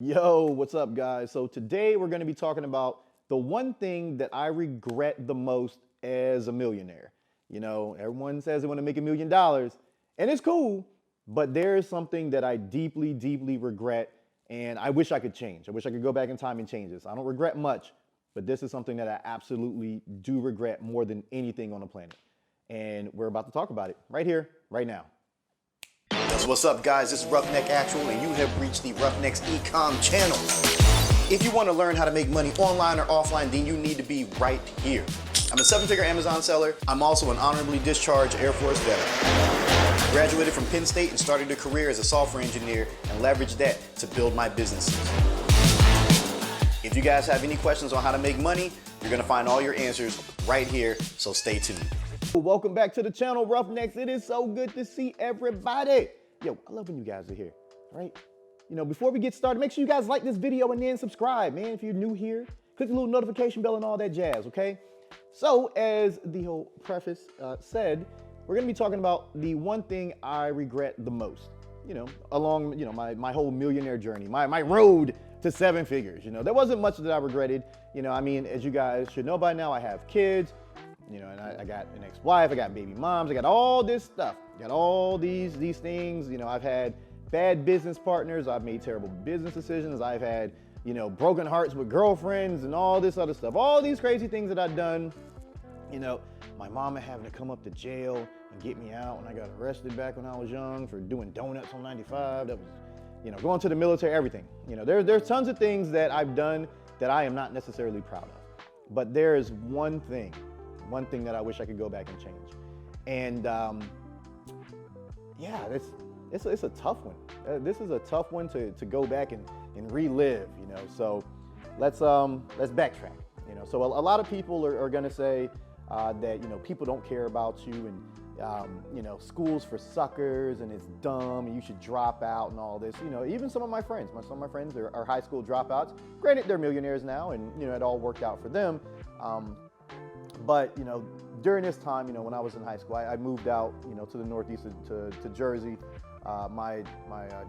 Yo, what's up, guys? So today we're going to be talking about the one thing that I regret the most as a millionaire. You know, everyone says they want to make $1 million, and it's cool, but there is something that I deeply, deeply regret, and I wish I could change. I wish I could go back in time and change this. I don't regret much, but this is something that I absolutely do regret more than anything on the planet. And we're about to talk about it right here, right now. What's up, guys? This is 𝗦𝗧𝗥𝗘𝗦, and you have reached the Roughnecks Ecom channel. If you want to learn how to make money online or offline, then you need to be right here. I'm a 7-figure Amazon seller. I'm also an honorably discharged Air Force veteran. Graduated from Penn State and started a career as a software engineer and leveraged that to build my businesses. If you guys have any questions on how to make money, you're going to find all your answers right here, so stay tuned. Welcome back to the channel, Roughnecks. It is so good to see everybody. Yo, I love when you guys are here, right? You know, before we get started, make sure you guys like this video and then subscribe, man. If you're new here, click the little notification bell and all that jazz, okay? So, as the whole preface said, we're gonna be talking about the one thing I regret the most, you know, along, you know, my whole millionaire journey, my road to 7 figures. You know, there wasn't much that I regretted. You know, I mean, as you guys should know by now, I have kids. You know, and I got an ex-wife, I got baby moms, I got all this stuff. I got all these things. You know, I've had bad business partners, I've made terrible business decisions, I've had, you know, broken hearts with girlfriends and all this other stuff. All these crazy things that I've done. You know, my mama having to come up to jail and get me out when I got arrested back when I was young for doing donuts on 95. That was, you know, going to the military, everything. You know, there's tons of things that I've done that I am not necessarily proud of. But there is one thing that I wish I could go back and change. And yeah, it's a tough one. This is a tough one to go back and relive, you know. So let's backtrack. You know, so a lot of people are gonna say that, you know, people don't care about you, and you know, school's for suckers and it's dumb and you should drop out and all this. You know, even some of my friends, some of my friends are high school dropouts. Granted, they're millionaires now, and you know, it all worked out for them. But, you know, during this time, you know, when I was in high school, I moved out, you know, to the Northeast, to Jersey, my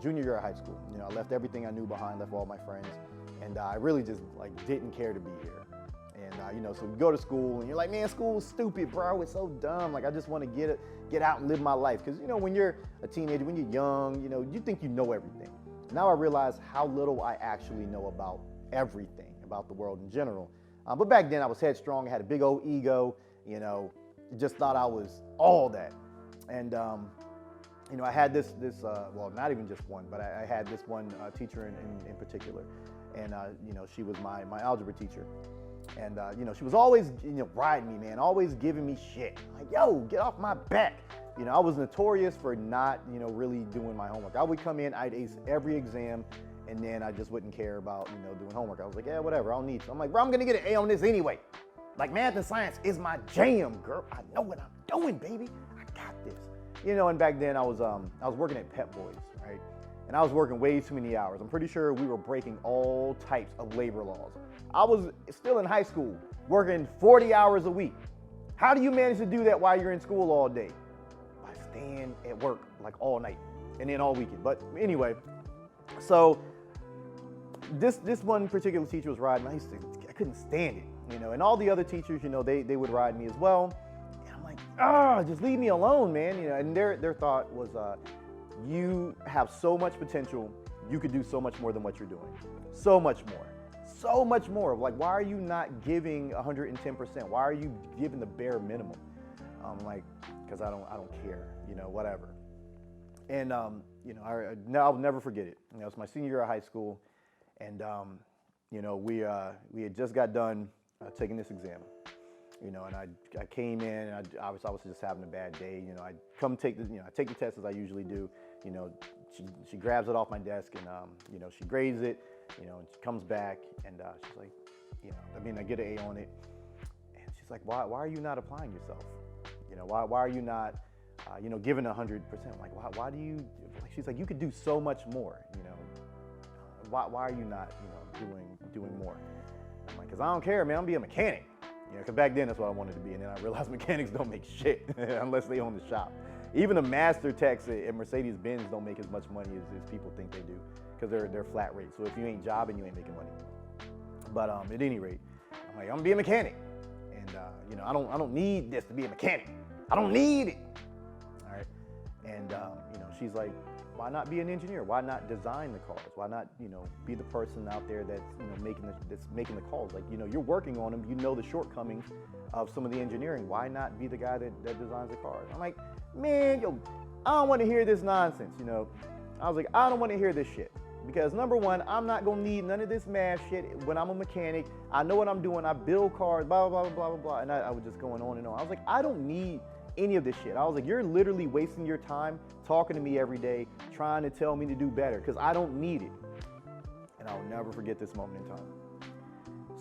junior year of high school. You know, I left everything I knew behind, left all my friends, and I really just, like, didn't care to be here. And, you know, so you go to school, and you're like, man, school's stupid, bro. It's so dumb. Like, I just want to get out and live my life. Because, you know, when you're a teenager, when you're young, you know, you think you know everything. Now I realize how little I actually know about everything, about the world in general. But back then I was headstrong, I had a big old ego, you know, just thought I was all that. And, you know, I had this well, not even just one, but I had this one teacher in particular. And, you know, she was my algebra teacher. And, you know, she was always, you know, riding me, man, always giving me shit. Like, yo, get off my back. You know, I was notorious for not, you know, really doing my homework. I would come in, I'd ace every exam, and then I just wouldn't care about, you know, doing homework. I was like, yeah, whatever, I don't need to. I'm like, bro, I'm gonna get an A on this anyway. Like, math and science is my jam, girl. I know what I'm doing, baby. I got this. You know, and back then I was working at Pep Boys, right? And I was working way too many hours. I'm pretty sure we were breaking all types of labor laws. I was still in high school, working 40 hours a week. How do you manage to do that while you're in school all day? By staying at work like all night and then all weekend. But anyway, so this one particular teacher was riding me. I couldn't stand it, you know. And all the other teachers, you know, they would ride me as well. And I'm like, just leave me alone, man. You know. And their thought was, you have so much potential. You could do so much more than what you're doing. So much more. So much more. Like, why are you not giving 110%? Why are you giving the bare minimum? I'm like, because I don't care. You know, whatever. And you know, I'll never forget it. You know, it's my senior year of high school. And, you know, we had just got done taking this exam, you know, and I came in, and I was just having a bad day. You know, I come take the, you know, I take the test as I usually do. You know, she grabs it off my desk, and, you know, she grades it, you know, and she comes back, and she's like, you know, I mean, I get an A on it. And she's like, why are you not applying yourself? You know, why are you not, you know, giving 100%? Like, why do you, she's like, you could do so much more, you know. Why are you not, you know, doing more? I'm like, because I don't care, man. I'm gonna be a mechanic. You know, because back then that's what I wanted to be, and then I realized mechanics don't make shit unless they own the shop. Even the master techs at Mercedes-Benz don't make as much money as people think they do. because they're flat rate. So if you ain't jobbing, you ain't making money. But at any rate, I'm like, I'm gonna be a mechanic, and you know, I don't need this to be a mechanic. I don't need it. All right, and you know, she's like, why not be an engineer? Why not design the cars? Why not, you know, be the person out there that's, you know, making the calls? Like, you know, you're working on them. You know the shortcomings of some of the engineering. Why not be the guy that designs the cars? I'm like, man, yo, I don't want to hear this nonsense. You know, I was like, I don't want to hear this shit. Because number one, I'm not gonna need none of this math shit when I'm a mechanic. I know what I'm doing. I build cars, blah, blah, blah, blah, blah, blah. And I was just going on and on. I was like, I don't need any of this shit. I was like, you're literally wasting your time talking to me every day, trying to tell me to do better, because I don't need it. And I'll never forget this moment in time.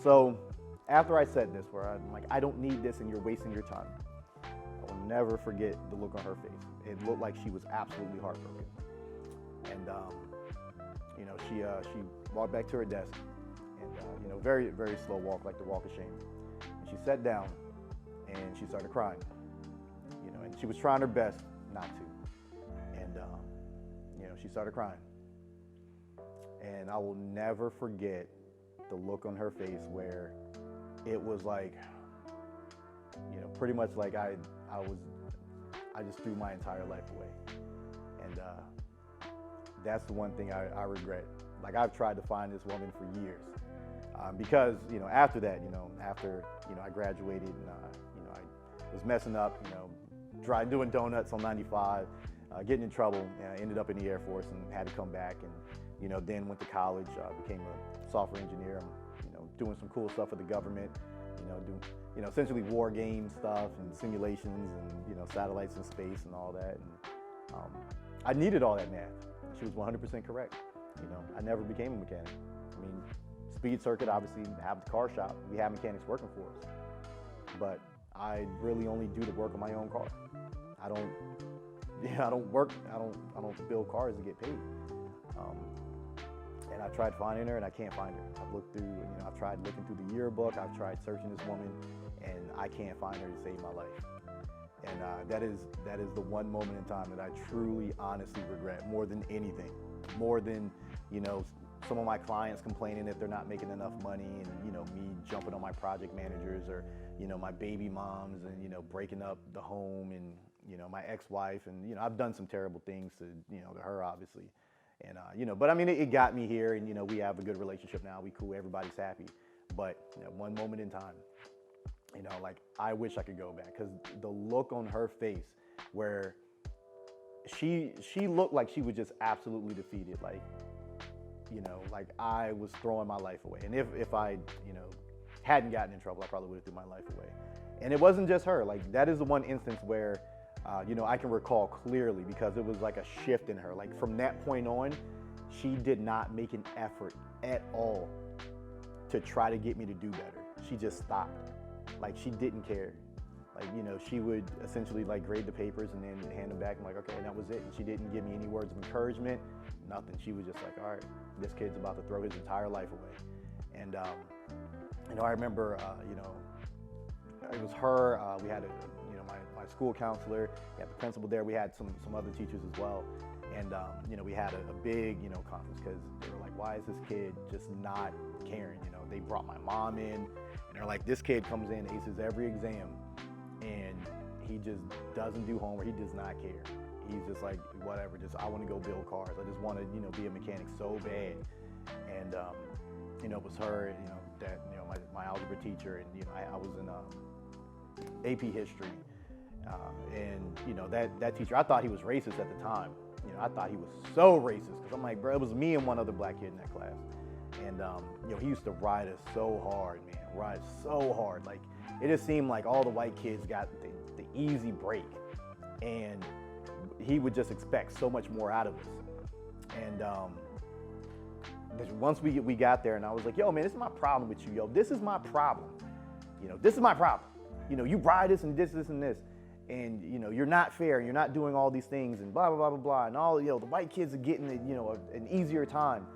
So after I said this, where I'm like, I don't need this and you're wasting your time, I will never forget the look on her face. It looked like she was absolutely heartbroken. And you know, she walked back to her desk, and you know, very, very slow walk, like the walk of shame. And she sat down and she started crying. You know, and she was trying her best not to. And you know, she started crying. And I will never forget the look on her face where it was like, you know, pretty much like I just threw my entire life away. And that's the one thing I regret. Like, I've tried to find this woman for years, because, you know, after that, you know, after, you know, I graduated and, you know, I was messing up, you know, doing donuts on 95, getting in trouble, and I ended up in the Air Force and had to come back, and, you know, then went to college, became a software engineer. I'm, you know, doing some cool stuff for the government, you know, essentially war game stuff and simulations and, you know, satellites in space and all that. And I needed all that math. She was 100% correct. You know, I never became a mechanic. I mean, Speed Circuit, obviously, have the car shop. We have mechanics working for us. But I really only do the work on my own car. I don't build cars to get paid. And I've tried finding her and I can't find her. I've looked through, you know, I've tried looking through the yearbook. I've tried searching this woman, and I can't find her to save my life. And that is the one moment in time that I truly, honestly regret more than anything. More than, you know, some of my clients complaining that they're not making enough money, and, you know, me jumping on my project managers, or, you know, my baby moms, and, you know, breaking up the home, and, you know, my ex-wife, and, you know, I've done some terrible things to, you know, to her, obviously. And, you know, but I mean, it got me here, and, you know, we have a good relationship now. We cool, everybody's happy. But, you know, one moment in time, you know, like, I wish I could go back, because the look on her face where she looked like she was just absolutely defeated. Like, you know, like I was throwing my life away. And if I, you know, hadn't gotten in trouble, I probably would have threw my life away. And it wasn't just her. Like, that is the one instance where, you know, I can recall clearly, because it was like a shift in her. Like, from that point on, she did not make an effort at all to try to get me to do better. She just stopped. Like, she didn't care. Like, you know, she would essentially like grade the papers and then hand them back. I'm like, okay, and that was it. And she didn't give me any words of encouragement, nothing. She was just like, all right, this kid's about to throw his entire life away. And, you know, I remember, you know, it was her, we had you know, my school counselor, we had the principal there, we had some other teachers as well. And, you know, we had a big, you know, conference, because they were like, why is this kid just not caring? You know, they brought my mom in, and they're like, this kid comes in, aces every exam, and he just doesn't do homework. He does not care. He's just like, whatever, just, I want to go build cars. I just want to, you know, be a mechanic so bad. And, you know, it was her, you know, that, you know, my algebra teacher, and, you know, I was in AP history. And, you know, that teacher, I thought he was racist at the time. You know, I thought he was so racist, because I'm like, bro, it was me and one other black kid in that class. And, you know, he used to ride us so hard, man, ride so hard. Like, it just seemed like all the white kids got the easy break, and he would just expect so much more out of us. And once we got there, and I was like, yo, man, this is my problem with you, yo. This is my problem. You know, this is my problem. You know, you ride this and this, and this. And, you know, you're not fair, and you're not doing all these things, and blah, blah, blah, blah, blah. And all, you know, the white kids are getting, you know, an easier time.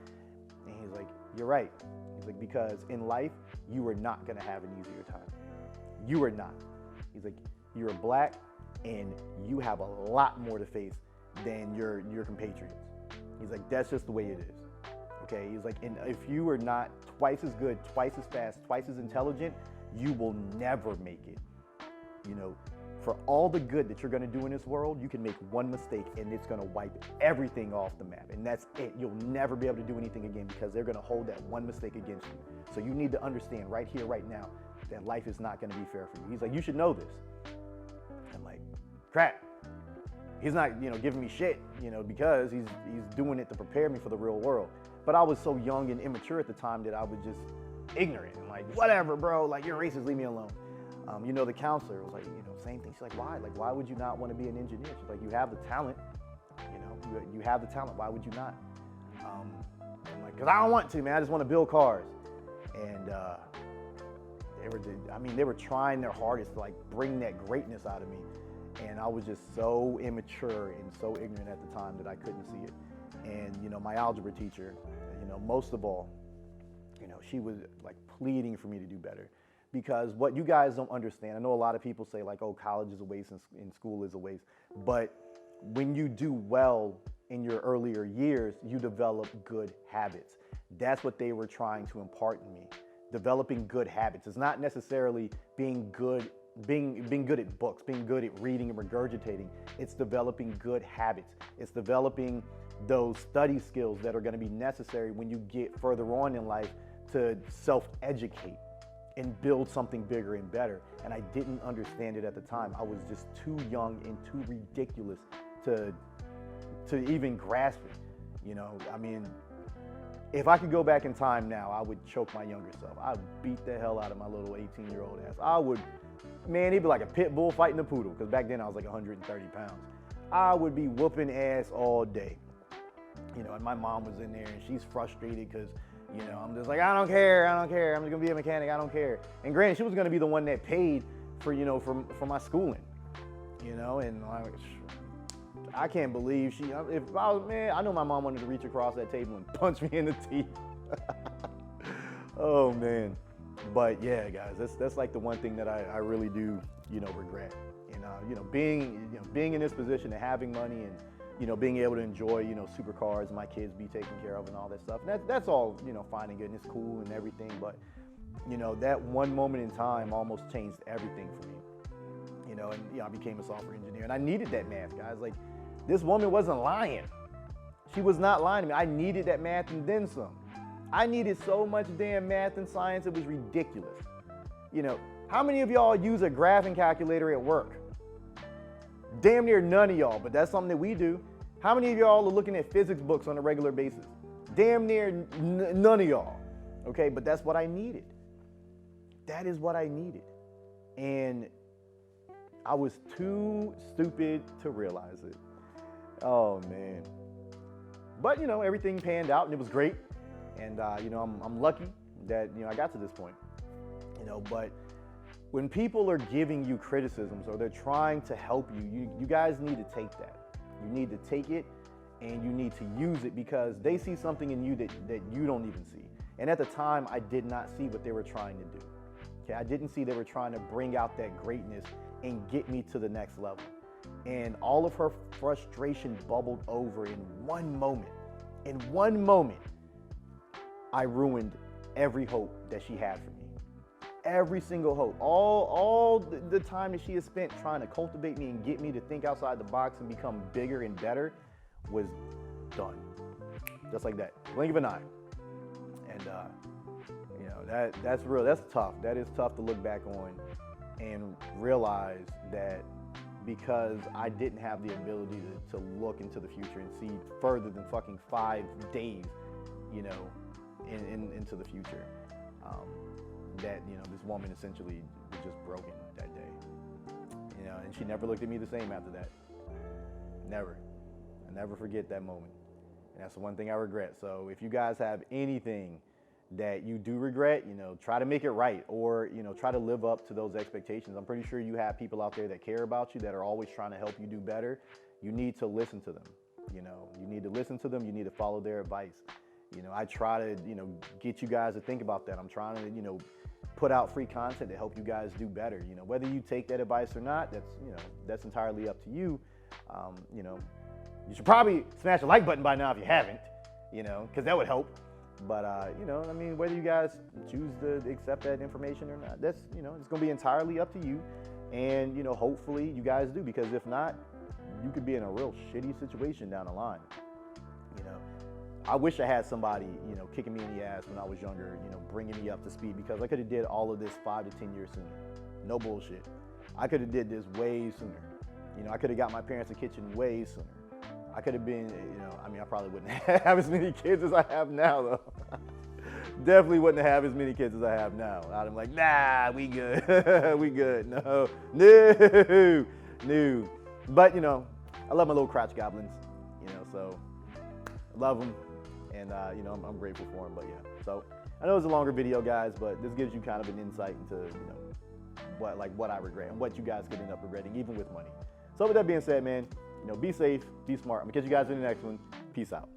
And he's like, you're right. He's like, because in life, you are not going to have an easier time. You are not. He's like, you're black, and you have a lot more to face than your compatriots. He's like, that's just the way it is. okay? He's like, and if you are not twice as good, twice as fast, twice as intelligent, you will never make it. You know, for all the good that you're gonna do in this world, you can make one mistake and it's gonna wipe everything off the map, and that's it. You'll never be able to do anything again because they're gonna hold that one mistake against you. So you need to understand right here, right now, that life is not gonna be fair for you. He's like, you should know this. I'm like, crap. He's not, you know, giving me shit, you know, because he's doing it to prepare me for the real world. But I was so young and immature at the time that I was just ignorant. I'm like, whatever, bro, like, you're racist, leave me alone. You know, the counselor was like, you know, same thing. She's like, why? Like, why would you not want to be an engineer? She's like, you have the talent, you know, you have the talent. Why would you not? I'm like, because I don't want to, man. I just want to build cars. And they were trying their hardest to like bring that greatness out of me. And I was just so immature and so ignorant at the time that I couldn't see it. And, you know, my algebra teacher, you know, most of all, you know, she was like pleading for me to do better. Because what you guys don't understand, I know a lot of people say like, oh, college is a waste and school is a waste. But when you do well in your earlier years, you develop good habits. That's what they were trying to impart in me. Developing good habits. It's not necessarily being good at books, being good at reading and regurgitating. It's developing good habits. It's developing those study skills that are going to be necessary when you get further on in life to self-educate and build something bigger and better. And I didn't understand it at the time. I was just too young and too ridiculous to even grasp it. You know, I mean, if I could go back in time now, I would choke my younger self. I would beat the hell out of my little 18-year-old ass. I would, man, he'd be like a pit bull fighting a poodle, because back then I was like 130 pounds. I would be whooping ass all day. You know, and my mom was in there and she's frustrated because, you know, I'm just like, I don't care. I'm just gonna be a mechanic, I don't care. And granted, she was gonna be the one that paid for, you know, for my schooling, you know, and I can't believe if I was, man, I know my mom wanted to reach across that table and punch me in the teeth. Oh man. But yeah, guys, that's like the one thing that I really do, you know, regret. And you know, being in this position and having money and, you know, being able to enjoy, you know, supercars, my kids be taken care of and all that stuff. That's all, you know, fine and good and it's cool and everything. But, you know, that one moment in time almost changed everything for me. You know, and you know, I became a software engineer and I needed that math, guys. Like, this woman wasn't lying. She was not lying to me. I needed that math and then some. I needed so much damn math and science, it was ridiculous. You know, how many of y'all use a graphing calculator at work? Damn near none of y'all, but that's something that we do. How many of y'all are looking at physics books on a regular basis? Damn near none of y'all, okay? But that's what I needed. That is what I needed. And I was too stupid to realize it. Oh man. But you know, everything panned out and it was great. And you know, I'm lucky that, you know, I got to this point, you know. But when people are giving you criticisms or they're trying to help you, you guys need to take that. You need to take it and you need to use it because they see something in you that you don't even see. And at the time, I did not see what they were trying to do. Okay, I didn't see they were trying to bring out that greatness and get me to the next level. And all of her frustration bubbled over in one moment. In one moment, I ruined every hope that she had for me. Every single hope. All the time that she has spent trying to cultivate me and get me to think outside the box and become bigger and better was done. Just like that. Blink of an eye. And you know, that's real. That's tough. That is tough to look back on and realize that because I didn't have the ability to look into the future and see further than fucking 5 days, you know, into the future. That, you know, this woman essentially was just broken that day. You know, and she never looked at me the same after that. Never. I never forget that moment. And that's the one thing I regret. So if you guys have anything that you do regret, you know, try to make it right, or, you know, try to live up to those expectations. I'm pretty sure you have people out there that care about you, that are always trying to help you do better. You need to listen to them. You know, you need to listen to them. You need to follow their advice. You know, I try to, you know, get you guys to think about that. I'm trying to, you know, put out free content to help you guys do better. You know, whether you take that advice or not, that's, you know, that's entirely up to you. You know, you should probably smash the like button by now if you haven't, you know, because that would help. But you know, I mean, whether you guys choose to accept that information or not, that's, you know, it's gonna be entirely up to you. And you know, hopefully you guys do, because if not, you could be in a real shitty situation down the line. You know, I wish I had somebody, you know, kicking me in the ass when I was younger, you know, bringing me up to speed, because I could have did all of this 5 to 10 years sooner. No bullshit. I could have did this way sooner. You know, I could have got my parents a kitchen way sooner. I could have been, you know, I mean, I probably wouldn't have as many kids as I have now, though. Definitely wouldn't have as many kids as I have now. I'd have like, nah, we good. We good. No. But, you know, I love my little crotch goblins, you know, so I love them. And, you know, I'm grateful for them. But, yeah. So I know it's a longer video, guys, but this gives you kind of an insight into, you know, what I regret and what you guys could end up regretting, even with money. So with that being said, man, you know, be safe, be smart. I'm gonna catch you guys in the next one. Peace out.